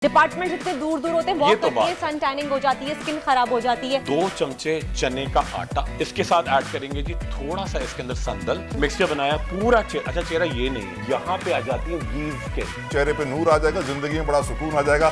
Department जितने दूर दूर होते हैं वॉक करती है, सन टैनिंग हो जाती है, स्किन खराब हो जाती है। 2 चमचे चने का आटा, इसके साथ ऐड करेंगे जी थोड़ा सा इसके अंदर संदल, मिक्सचर बनाया पूरा चेहरा। अच्छा चेहरा ये नहीं है, यहाँ पे आ जाती है गीज स्किन, चेहरे पे नूर आ जाएगा, जिंदगी में बड़ा सुकून आ जाएगा।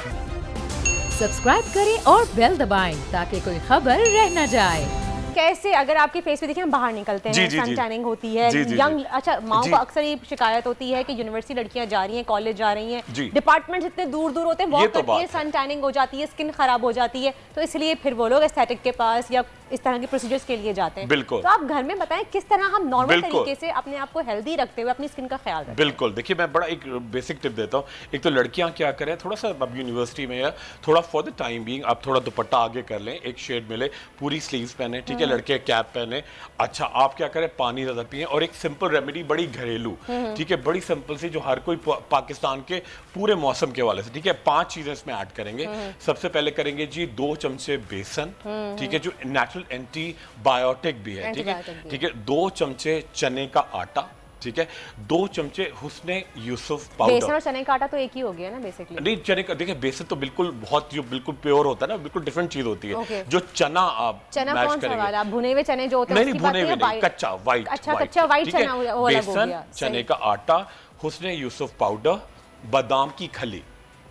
सब्सक्राइब करें और बेल दबाएं ताकि कोई खबर रह न जाए। कैसे अगर आपके फेस पे देखिए हम बाहर निकलते हैं, सन टैनिंग होती है, यंग अच्छा माओ को अक्सर ये शिकायत होती है कि यूनिवर्सिटी लड़कियां जा रही हैं, कॉलेज जा रही हैं, डिपार्टमेंट जितने दूर दूर होते हैं वॉक करती है, सन टैनिंग हो जाती है, स्किन खराब हो जाती है, तो इसलिए फिर वो लोग एस्थेटिक के पास या इस तरह के प्रोसीजर्स के लिए जाते हैं। बिल्कुल। तो आप घर में बताएं किस तरह हम नॉर्मल तरीके से अपने आप को हेल्दी रखते हुए अपनी स्किन का ख्याल रखें। बिल्कुल, देखिए मैं बड़ा एक बेसिक टिप देता हूँ। एक तो लड़कियां क्या करें, थोड़ा सा अब यूनिवर्सिटी में या थोड़ा फॉर द टाइम बीइंग आप थोड़ा दुपट्टा आगे कर लें, एक शेड मिले, पूरी स्लीव्स पहने, ठीक है, लड़के कैप पहने। अच्छा आप क्या करें, पानी ज्यादा पिए और एक सिंपल रेमेडी बड़ी घरेलू, ठीक है, बड़ी सिंपल सी जो हर कोई पाकिस्तान के पूरे मौसम के वाले से, ठीक है, 5 चीजें इसमें ऐड करेंगे। सबसे पहले करेंगे जी 2 चमचे बेसन, ठीक है, जो नेचुरल एंटी बायोटिक भी है, ठीक है, ठीक है, 2 चमचे चने का आटा, ठीक है, 2 चमचे हुस्ने यूसुफ पाउडर। बेसन और चने का आटा तो एक ही हो गया ना बेसिकली। नहीं, चने का देखिए बेसन तो बिल्कुल बहुत जो बिल्कुल प्योर होता है ना, बिल्कुल डिफरेंट चीज होती है। जो चना आप चना कौन सा वाला, भुने हुए चने जो होते हैं उसकी बात है, नहीं, कच्चा व्हाइट। अच्छा कच्चा व्हाइट चना वो अलग हो बेसन, गया। चने का आटा, हुस्ने यूसुफ पाउडर, बादाम की खली,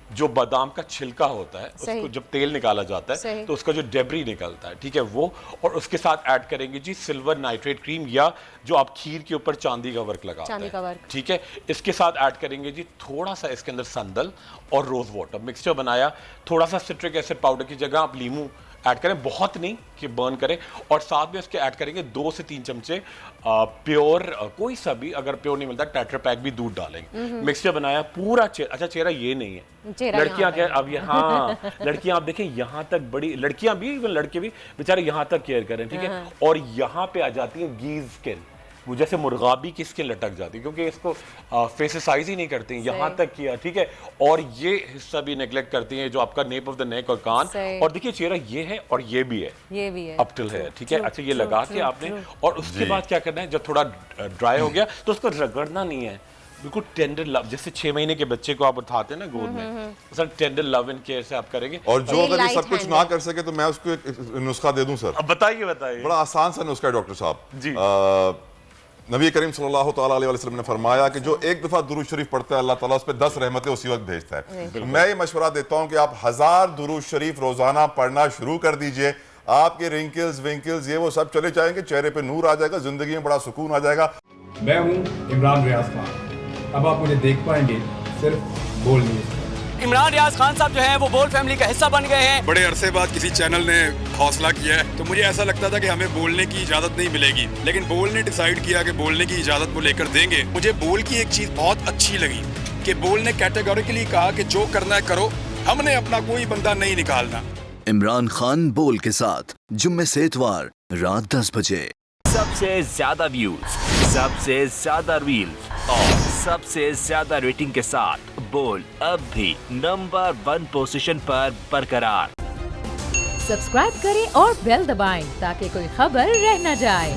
जो बादाम का छिलका होता है उसको जब तेल निकाला जाता है तो उसका जो डेब्री निकलता है, ठीक है, वो, और उसके साथ ऐड करेंगे जी सिल्वर नाइट्रेट क्रीम या जो आप खीर के ऊपर चांदी का वर्क लगाते हैं, ठीक है, इसके साथ ऐड करेंगे जी थोड़ा सा इसके अंदर संदल और रोज वाटर। मिक्सचर बनाया, थोड़ा सा सिट्रिक एसिड पाउडर की जगह आप लीमू ऐड करें, बहुत नहीं कि बर्न करें, और साथ में उसके ऐड करेंगे 2 से 3 चमचे प्योर, कोई सा भी, अगर प्योर नहीं मिलता टेट्रा पैक भी दूध डालेंगे। मिक्सचर बनाया पूरा चेहरा। अच्छा चेहरा ये नहीं है, लड़कियां क्या अब यहाँ लड़कियां आप देखें यहाँ तक बड़ी लड़कियां भी, लड़के भी बेचारे यहाँ तक केयर करें, ठीक है, और यहाँ पे आ जाती है गीज स्किन, वो जैसे मुर्गाबी की स्किन लटक जाती है क्योंकि इसको फेसिसाइज ही नहीं करती हैं, यहाँ तक किया, ठीक है, और ये हिस्सा भी नेग्लेक्ट करती हैं जो आपका नेप ऑफ द नेक और कान, और देखिए चेहरा ये है और ये भी है अप टिल है, ठीक है। अच्छा ये लगा के आपने, और उसके बाद क्या करना है, जब थोड़ा ड्राई हो गया तो उसको रगड़ना नहीं है, बिल्कुल टेंडर लव, जैसे 6 महीने के बच्चे को आप उठाते हैं ना गोद में, sir tender love and care से आप करेंगे। और जो अगर ये सब कुछ ना कर सके तो मैं उसको एक नुस्खा दे दूं सर। अब बताइए बड़ा आसान सा नुस्खा है डॉक्टर साहब जी। नबी करीम सल्लल्लाहु अलैहि वसल्लम ने फरमाया कि जो एक दफा दुरूद शरीफ पढ़ता है अल्लाह ताला उस पर 10 रहमतें उसी वक्त भेजता है। मैं ये मशवरा देता हूं कि आप 1000 दुरूद शरीफ रोजाना पढ़ना शुरू कर दीजिए, आपके रिंकल्स विंकल्स ये वो सब चले जाएंगे, चेहरे पे नूर आ जाएगा, जिंदगी में बड़ा सुकून आ जाएगा। मैं हूं इमरान रियाज खान, अब आप मुझे देख पाएंगे सिर्फ बोल न्यूज़। इमरान रियाज खान साहब जो हैं वो बोल फैमिली का हिस्सा बन गए हैं। बड़े अरसे बाद किसी चैनल ने हौसला किया है, तो मुझे ऐसा लगता था कि हमें बोलने की इजाजत नहीं मिलेगी, लेकिन बोल ने डिसाइड किया कि बोलने की इजाजत वो लेकर देंगे। मुझे बोल की एक चीज बहुत अच्छी लगी कि बोल ने कैटेगोरिकली कहा कि जो करना है करो, हमने अपना कोई बंदा नहीं निकालना। इमरान खान बोल के साथ जुम्मे से इतवार रात 10 बजे। सबसे ज्यादा व्यूज, सबसे ज्यादा रील्स और सबसे ज्यादा रेटिंग के साथ बोल अब भी नंबर 1 पोजीशन पर बरकरार। सब्सक्राइब करें और बेल दबाएं ताकि कोई खबर रह न जाए।